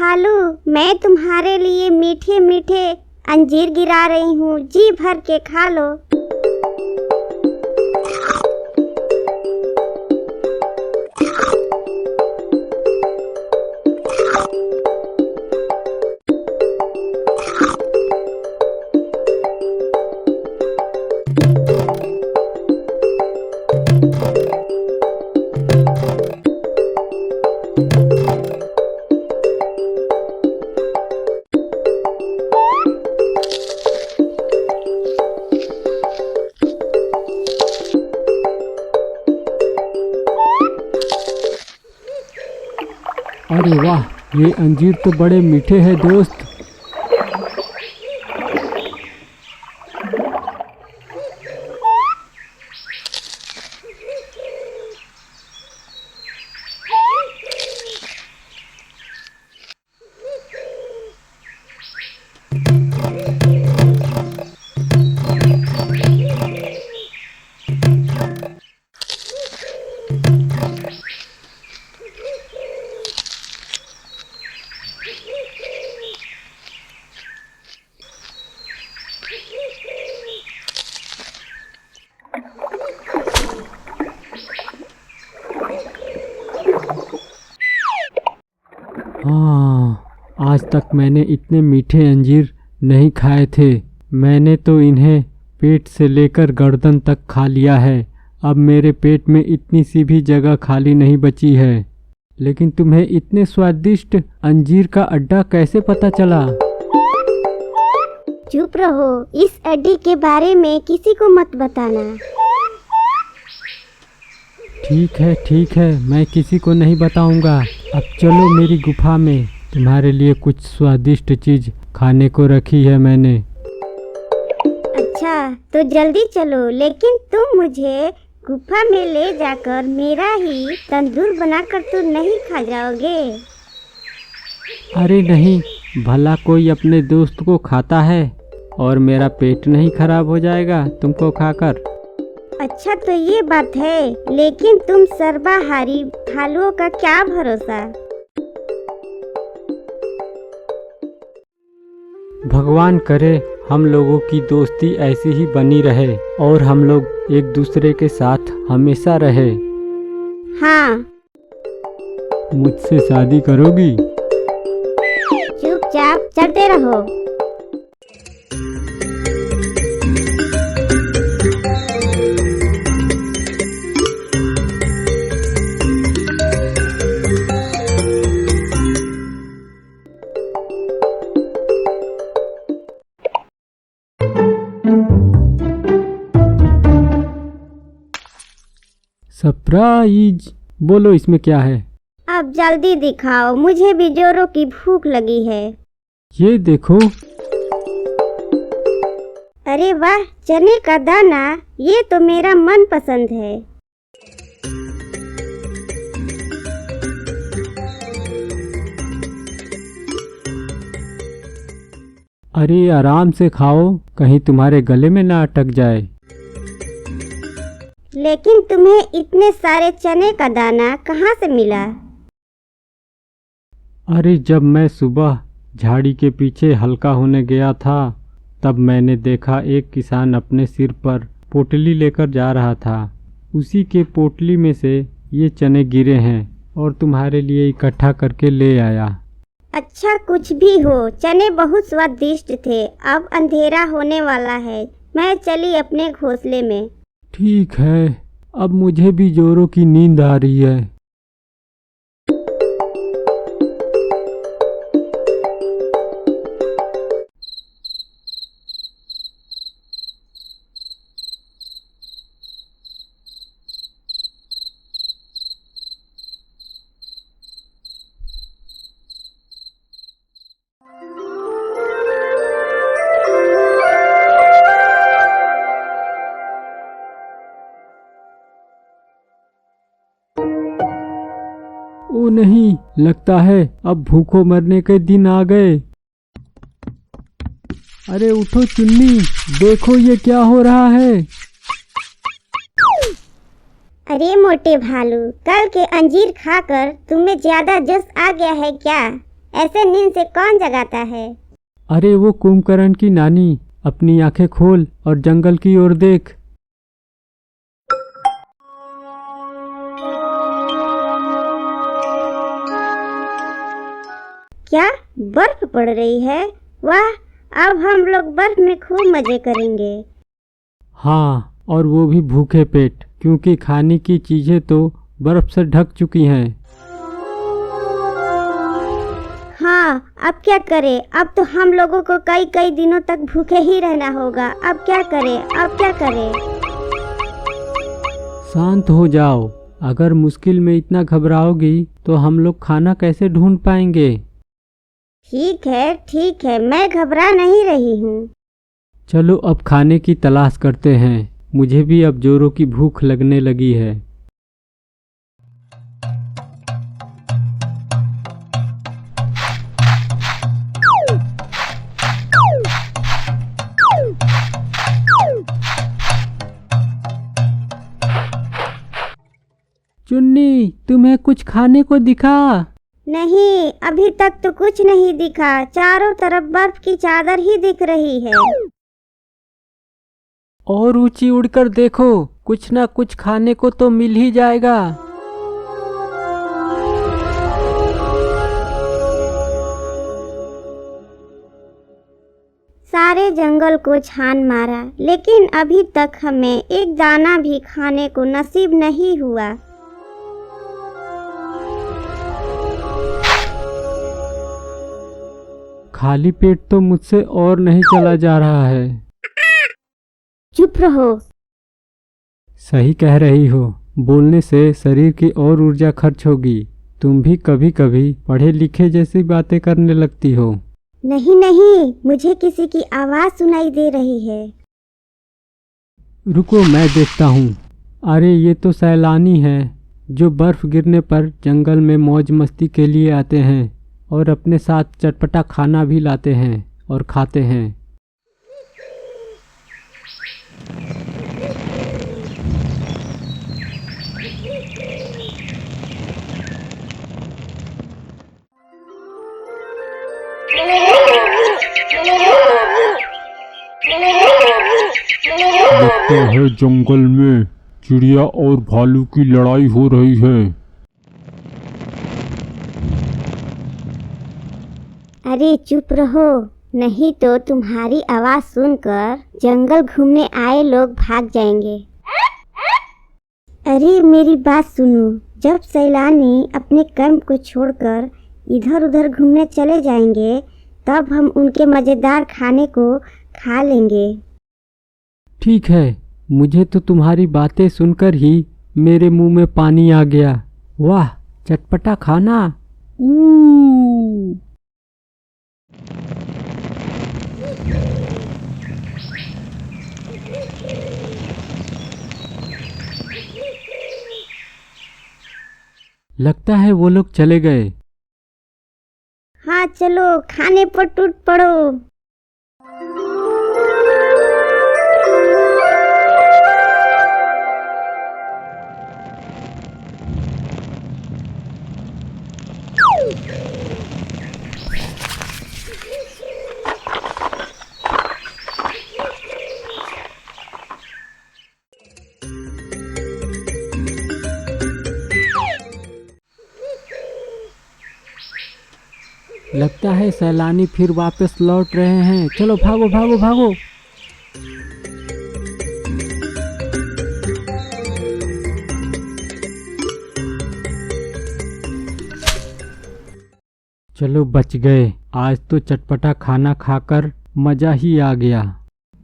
भालू, मैं तुम्हारे लिए मीठे मीठे अंजीर गिरा रही हूँ, जी भर के खा लो। अरे वाह, ये अंजीर तो बड़े मीठे हैं दोस्त। हाँ, आज तक मैंने इतने मीठे अंजीर नहीं खाए थे। मैंने तो इन्हें पेट से लेकर गर्दन तक खा लिया है। अब मेरे पेट में इतनी सी भी जगह खाली नहीं बची है। लेकिन तुम्हें इतने स्वादिष्ट अंजीर का अड्डा कैसे पता चला? चुप रहो, इस अड्डे के बारे में किसी को मत बताना। ठीक है, मैं किसी को नहीं बताऊंगा। अब चलो मेरी गुफा में, तुम्हारे लिए कुछ स्वादिष्ट चीज खाने को रखी है मैंने। अच्छा, तो जल्दी चलो, लेकिन तुम मुझे गुफा में ले जाकर मेरा ही तंदूर बनाकर तो नहीं खा जाओगे? अरे नहीं, भला कोई अपने दोस्त को खाता है और मेरा पेट नहीं खराब हो जाएगा तुमको खाकर? अच्छा तो ये बात है, लेकिन तुम सर्वाहारी भालुओं का क्या भरोसा। भगवान करे हम लोगों की दोस्ती ऐसी ही बनी रहे और हम लोग एक दूसरे के साथ हमेशा रहे। हाँ। मुझसे शादी करोगी? चुपचाप चलते रहो। सरप्राइज, बोलो इसमें क्या है? अब जल्दी दिखाओ, मुझे भी जोरों की भूख लगी है। ये देखो। अरे वाह, चने का दाना, ये तो मेरा मन पसंद है। अरे आराम से खाओ, कहीं तुम्हारे गले में ना अटक जाए। लेकिन तुम्हें इतने सारे चने का दाना कहाँ से मिला? अरे जब मैं सुबह झाड़ी के पीछे हल्का होने गया था, तब मैंने देखा एक किसान अपने सिर पर पोटली लेकर जा रहा था। उसी के पोटली में से ये चने गिरे हैं और तुम्हारे लिए इकट्ठा करके ले आया। अच्छा, कुछ भी हो, चने बहुत स्वादिष्ट थे। अब अंधेरा होने वाला है, मैं चली अपने घोंसले में। ठीक है, अब मुझे भी जोरों की नींद आ रही है। ओ नहीं, लगता है अब भूखों मरने के दिन आ गए। अरे उठो चुन्नी, देखो ये क्या हो रहा है। अरे मोटे भालू, कल के अंजीर खाकर तुम्हें ज्यादा जस आ गया है क्या? ऐसे नींद से कौन जगाता है? अरे वो कुंभकर्ण की नानी, अपनी आंखें खोल और जंगल की ओर देख। क्या बर्फ पड़ रही है? वाह, अब हम लोग बर्फ में खूब मजे करेंगे। हाँ, और वो भी भूखे पेट, क्योंकि खाने की चीजें तो बर्फ से ढक चुकी हैं। हाँ, अब क्या करें? अब तो हम लोगों को कई कई दिनों तक भूखे ही रहना होगा। अब क्या करें? अब क्या करें? शांत हो जाओ। अगर मुश्किल में इतना घबराओगी तो हम लोग खाना कैसे ढूंढ पाएंगे? ठीक है, मैं घबरा नहीं रही हूँ। चलो अब खाने की तलाश करते हैं। मुझे भी अब जोरों की भूख लगने लगी है। चुन्नी, तुम्हें कुछ खाने को दिखा? नहीं, अभी तक तो कुछ नहीं दिखा। चारों तरफ बर्फ की चादर ही दिख रही है। और ऊंची उड़कर देखो, कुछ ना कुछ खाने को तो मिल ही जाएगा। सारे जंगल को छान मारा, लेकिन अभी तक हमें एक दाना भी खाने को नसीब नहीं हुआ। खाली पेट तो मुझसे और नहीं चला जा रहा है। चुप रहो। सही कह रही हो, बोलने से शरीर की और ऊर्जा खर्च होगी। तुम भी कभी कभी पढ़े लिखे जैसी बातें करने लगती हो। नहीं, मुझे किसी की आवाज सुनाई दे रही है। रुको, मैं देखता हूँ। अरे ये तो सैलानी हैं, जो बर्फ गिरने पर जंगल में मौज मस्ती के लिए आते हैं और अपने साथ चटपटा खाना भी लाते हैं और खाते हैं। लगता है जंगल में चिड़िया और भालू की लड़ाई हो रही है। अरे चुप रहो, नहीं तो तुम्हारी आवाज सुनकर जंगल घूमने आए लोग भाग जाएंगे। अरे मेरी बात सुनो, जब सैलानी अपने कैंप को छोड़कर इधर उधर घूमने चले जाएंगे, तब हम उनके मजेदार खाने को खा लेंगे। ठीक है, मुझे तो तुम्हारी बातें सुनकर ही मेरे मुंह में पानी आ गया। वाह, चटपटा खाना। लगता है वो लोग चले गए। हाँ चलो, खाने पर टूट पड़ो। लगता है सैलानी फिर वापस लौट रहे हैं। चलो भागो भागो भागो। चलो बच गए। आज तो चटपटा खाना खाकर मजा ही आ गया।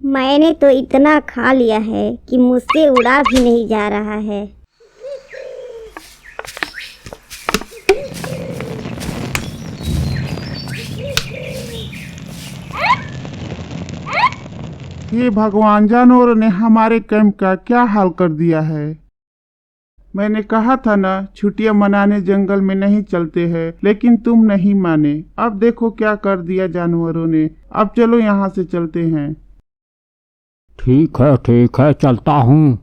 मैंने तो इतना खा लिया है कि मुझसे उड़ा भी नहीं जा रहा है। हे भगवान, जानवरों ने हमारे कैंप का क्या हाल कर दिया है। मैंने कहा था ना, छुट्टियां मनाने जंगल में नहीं चलते हैं, लेकिन तुम नहीं माने। अब देखो क्या कर दिया जानवरों ने। अब चलो यहाँ से चलते हैं। ठीक है, चलता हूँ।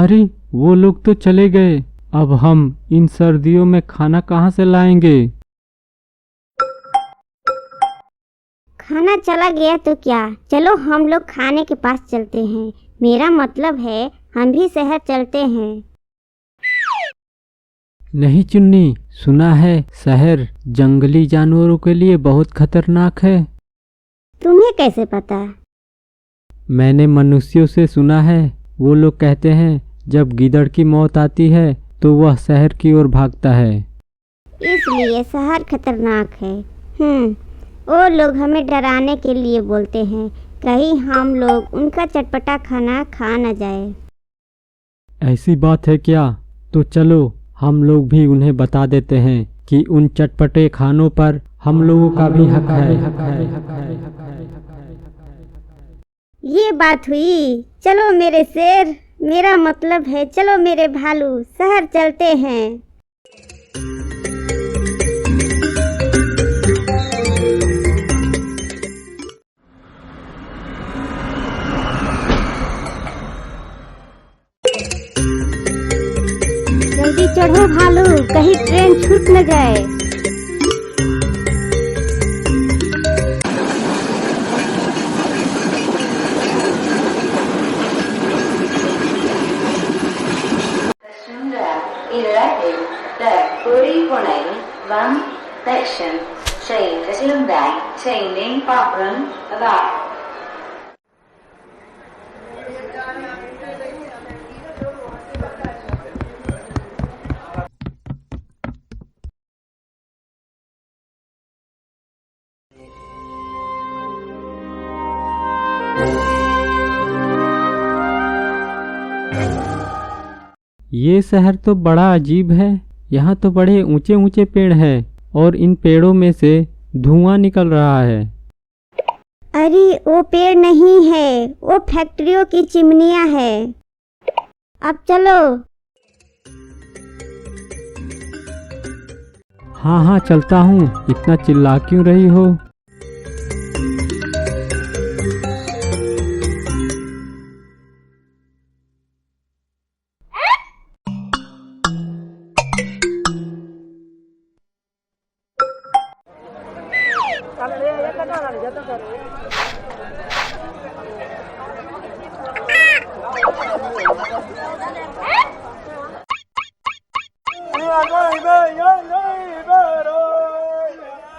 अरे वो लोग तो चले गए। अब हम इन सर्दियों में खाना कहाँ से लाएंगे? खाना चला गया तो क्या, चलो हम लोग खाने के पास चलते हैं। मेरा मतलब है हम भी शहर चलते हैं। नहीं चुन्नी, सुना है शहर जंगली जानवरों के लिए बहुत खतरनाक है। तुम्हें कैसे पता? मैंने मनुष्यों से सुना है, वो लोग कहते हैं जब गीदड़ की मौत आती है तो वह शहर की ओर भागता है। इसलिए शहर खतरनाक है। वो लोग हमें डराने के लिए बोलते हैं, कहीं हम लोग उनका चटपटा खाना खा न जाए। ऐसी बात है क्या? तो चलो हम लोग भी उन्हें बता देते हैं कि उन चटपटे खानों पर हम लोगों का भी हक है। ये बात हुई। चलो मेरे शेर, मेरा मतलब है चलो मेरे भालू, शहर चलते हैं। जल्दी चढ़ो भालू, कहीं ट्रेन छूट न जाए। ये शहर तो बड़ा अजीब है। यहाँ तो बड़े ऊंचे ऊंचे पेड़ हैं और इन पेड़ों में से धुआं निकल रहा है। अरे वो पेड़ नहीं है, वो फैक्ट्रियों की चिमनियाँ है। अब चलो। हाँ हाँ चलता हूँ, इतना चिल्ला क्यों रही हो?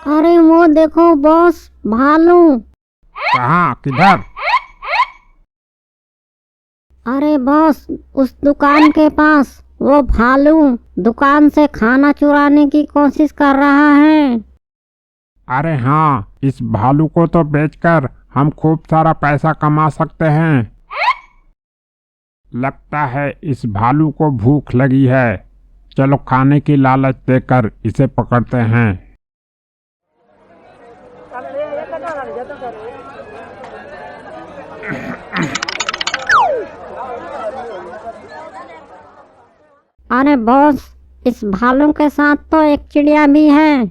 अरे वो देखो बॉस, भालू। कहाँ, किधर? अरे बॉस, उस दुकान के पास वो भालू दुकान से खाना चुराने की कोशिश कर रहा है। अरे हाँ, इस भालू को तो बेचकर हम खूब सारा पैसा कमा सकते हैं। लगता है इस भालू को भूख लगी है। चलो खाने की लालच देकर इसे पकड़ते हैं। अरे बॉस, इस भालू के साथ तो एक चिड़िया भी है।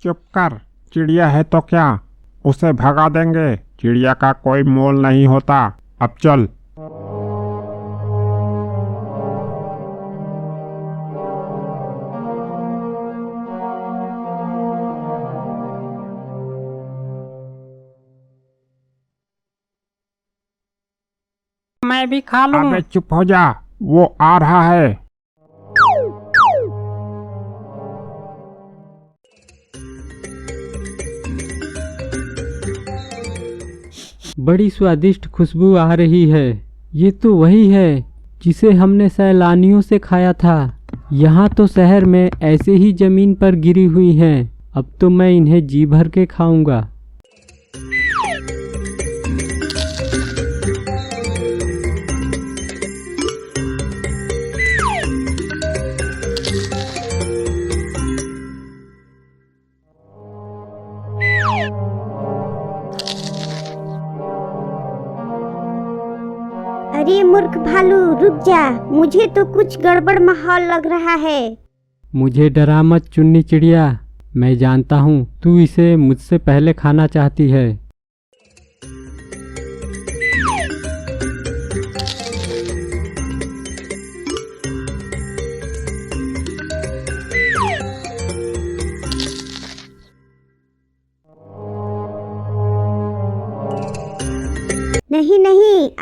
चुप कर, चिड़िया है तो क्या, उसे भगा देंगे। चिड़िया का कोई मोल नहीं होता। अब चल। मैं भी खा लूं। अबे चुप हो जा, वो आ रहा है। बड़ी स्वादिष्ट खुशबू आ रही है। ये तो वही है जिसे हमने सैलानियों से खाया था। यहाँ तो शहर में ऐसे ही जमीन पर गिरी हुई हैं। अब तो मैं इन्हें जी भर के खाऊंगा। अरे मूर्ख भालू, रुक जा, मुझे तो कुछ गड़बड़ माहौल लग रहा है। मुझे डरा मत चुन्नी चिड़िया, मैं जानता हूँ तू इसे मुझसे पहले खाना चाहती है।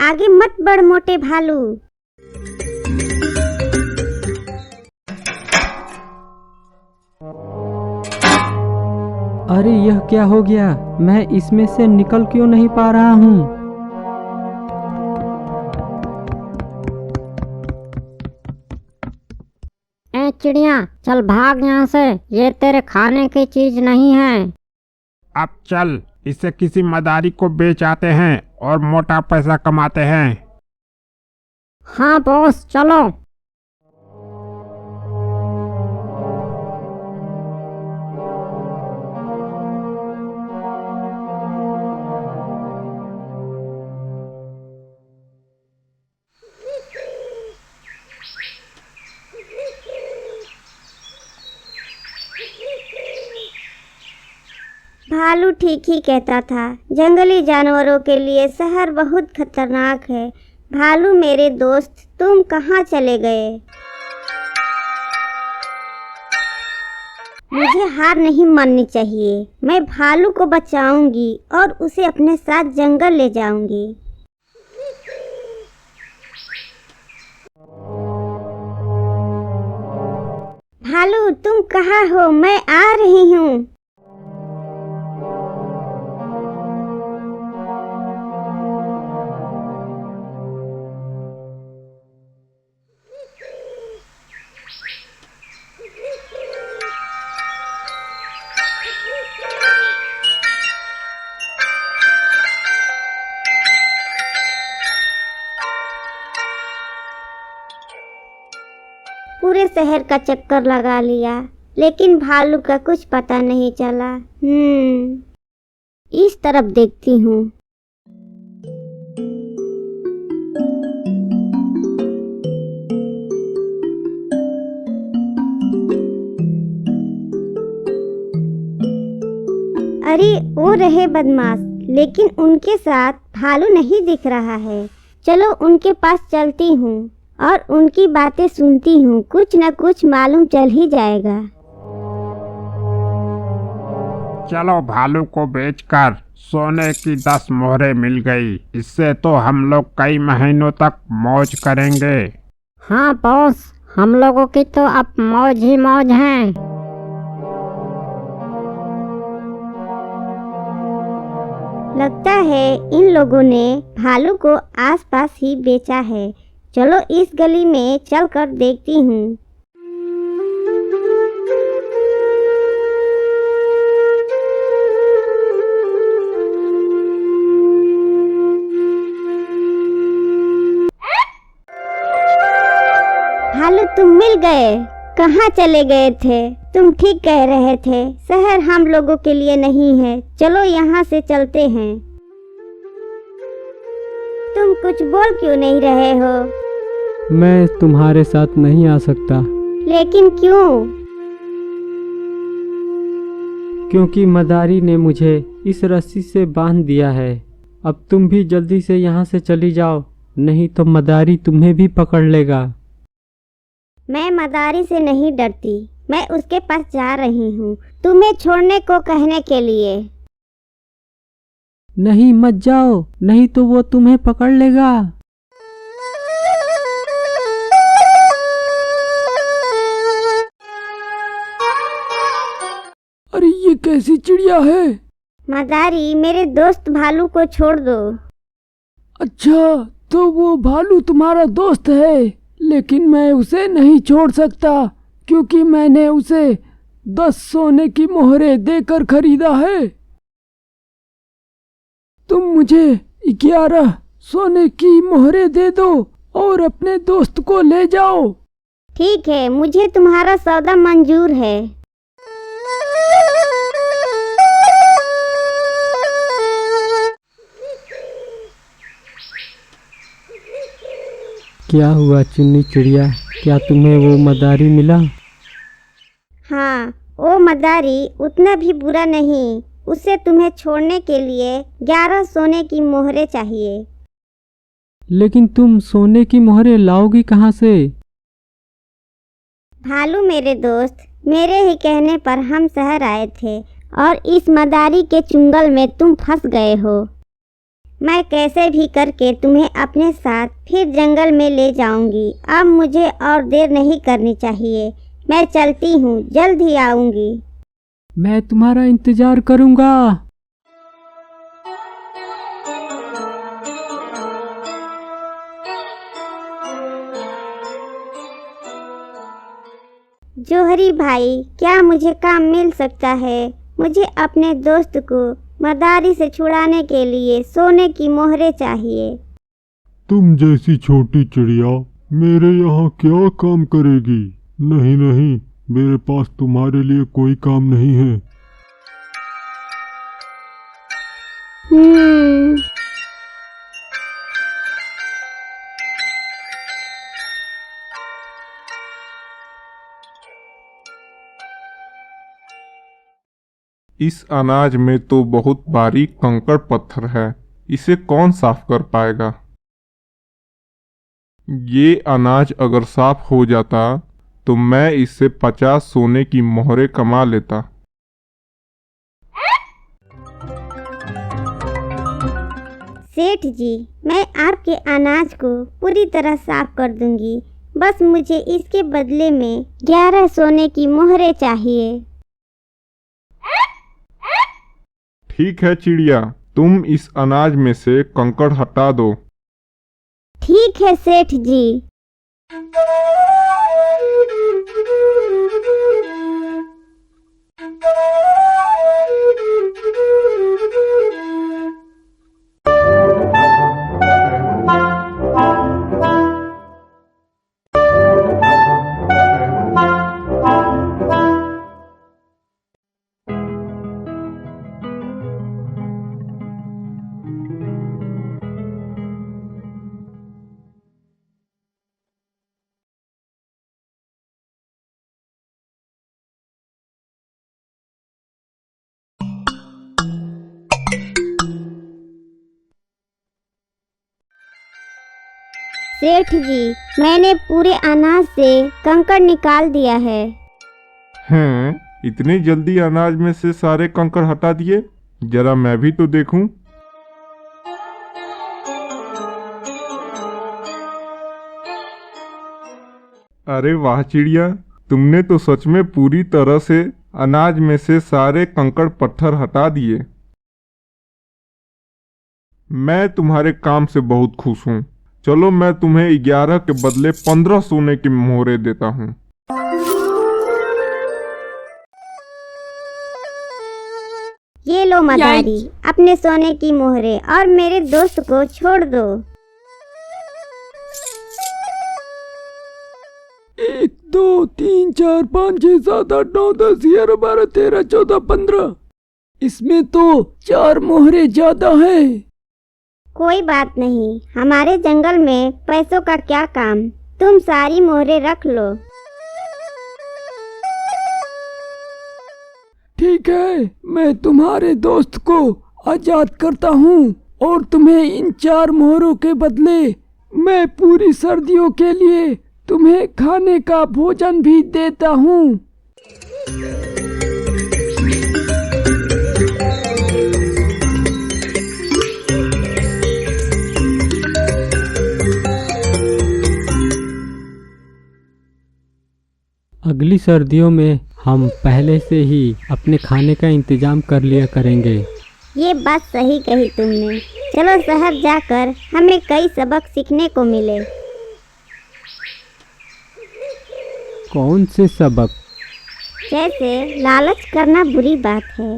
आगे मत बढ़ मोटे भालू। अरे यह क्या हो गया? मैं इसमें से निकल क्यों नहीं पा रहा हूँ? ए चिड़िया, चल भाग यहाँ से, ये तेरे खाने की चीज नहीं है। अब चल, इसे किसी मदारी को बेच आते हैं और मोटा पैसा कमाते हैं। हाँ बॉस, चलो। भालू ठीक ही कहता था, जंगली जानवरों के लिए शहर बहुत खतरनाक है। भालू मेरे दोस्त, तुम कहाँ चले गए? मुझे हार नहीं माननी चाहिए। मैं भालू को बचाऊंगी और उसे अपने साथ जंगल ले जाऊंगी। भालू तुम कहाँ हो? मैं आ रही हूँ। पूरे शहर का चक्कर लगा लिया, लेकिन भालू का कुछ पता नहीं चला। इस तरफ देखती हूँ। अरे वो रहे बदमाश, लेकिन उनके साथ भालू नहीं दिख रहा है। चलो उनके पास चलती हूँ और उनकी बातें सुनती हूँ, कुछ न कुछ मालूम चल ही जाएगा। चलो, भालू को बेचकर सोने की 10 मोहरें मिल गई। इससे तो हम लोग कई महीनों तक मौज करेंगे। हाँ बॉस, हम लोगों की तो अब मौज ही मौज है। लगता है इन लोगों ने भालू को आसपास ही बेचा है। चलो इस गली में चलकर देखती हूँ। भालू तुम मिल गए। कहाँ चले गए थे? तुम ठीक कह रहे थे, शहर हम लोगों के लिए नहीं है। चलो यहाँ से चलते हैं। तुम कुछ बोल क्यों नहीं रहे हो? मैं तुम्हारे साथ नहीं आ सकता। लेकिन क्यों? क्योंकि मदारी ने मुझे इस रस्सी से बांध दिया है। अब तुम भी जल्दी से यहाँ से चली जाओ, नहीं तो मदारी तुम्हें भी पकड़ लेगा। मैं मदारी से नहीं डरती, मैं उसके पास जा रही हूँ तुम्हें छोड़ने को कहने के लिए। नहीं मत जाओ, नहीं तो वो तुम्हें पकड़ लेगा। अरे ये कैसी चिड़िया है? मदारी, मेरे दोस्त भालू को छोड़ दो। अच्छा, तो वो भालू तुम्हारा दोस्त है, लेकिन मैं उसे नहीं छोड़ सकता क्योंकि मैंने उसे 10 सोने की मोहरें देकर खरीदा है। तुम मुझे 11 सोने की मोहरें दे दो और अपने दोस्त को ले जाओ। ठीक है, मुझे तुम्हारा सौदा मंजूर है। क्या हुआ चुन्नी चिड़िया, क्या तुम्हें वो मदारी मिला? हाँ, वो मदारी उतना भी बुरा नहीं। उसे तुम्हें छोड़ने के लिए 11 सोने की मोहरें चाहिए। लेकिन तुम सोने की मोहरें लाओगी कहाँ से? भालू मेरे दोस्त, मेरे ही कहने पर हम शहर आए थे और इस मदारी के चुंगल में तुम फंस गए हो। मैं कैसे भी करके तुम्हें अपने साथ फिर जंगल में ले जाऊंगी। अब मुझे और देर नहीं करनी चाहिए। मैं चलती हूँ, जल्द ही आऊंगी। मैं तुम्हारा इंतजार करूंगा। जोहरी भाई, क्या मुझे काम मिल सकता है? मुझे अपने दोस्त को मदारी से छुड़ाने के लिए सोने की मोहरें चाहिए। तुम जैसी छोटी चिड़िया मेरे यहाँ क्या काम करेगी? नहीं नहीं, मेरे पास तुम्हारे लिए कोई काम नहीं है। इस अनाज में तो बहुत बारीक कंकड़ पत्थर है, इसे कौन साफ कर पाएगा? ये अनाज अगर साफ हो जाता तो मैं इससे 50 सोने की मोहरें कमा लेता। सेठ जी, मैं आपके अनाज को पूरी तरह साफ कर दूंगी। बस मुझे इसके बदले में 11 सोने की मोहरें चाहिए। ठीक है चिड़िया, तुम इस अनाज में से कंकड़ हटा दो। ठीक है सेठ जी। सेठ जी, मैंने पूरे अनाज से कंकड़ निकाल दिया है। हैं, इतनी जल्दी अनाज में से सारे कंकड़ हटा दिए? जरा मैं भी तो देखूं। अरे वाह चिड़िया, तुमने तो सच में पूरी तरह से अनाज में से सारे कंकड़ पत्थर हटा दिए। मैं तुम्हारे काम से बहुत खुश हूँ। चलो मैं तुम्हें 11 के बदले 15 सोने की मोहरें देता हूँ। ये लो मदारी, अपने सोने की मोहरें, और मेरे दोस्त को छोड़ दो। 1 2 3 4 5 6 7 8 9 10 11 12 13 14 15। इसमें तो 4 मोहरें ज्यादा है। कोई बात नहीं, हमारे जंगल में पैसों का क्या काम। तुम सारी मोहरें रख लो। ठीक है, मैं तुम्हारे दोस्त को आजाद करता हूँ और तुम्हें इन 4 मोहरों के बदले मैं पूरी सर्दियों के लिए तुम्हें खाने का भोजन भी देता हूँ। अगली सर्दियों में हम पहले से ही अपने खाने का इंतजाम कर लिया करेंगे। ये बात सही कही तुमने। चलो शहर जाकर हमें कई सबक सीखने को मिले। कौन से सबक? जैसे लालच करना बुरी बात है,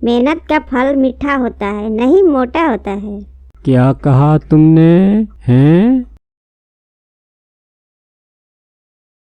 मेहनत का फल मीठा होता है, नहीं मोटा होता है। क्या कहा तुमने? हैं?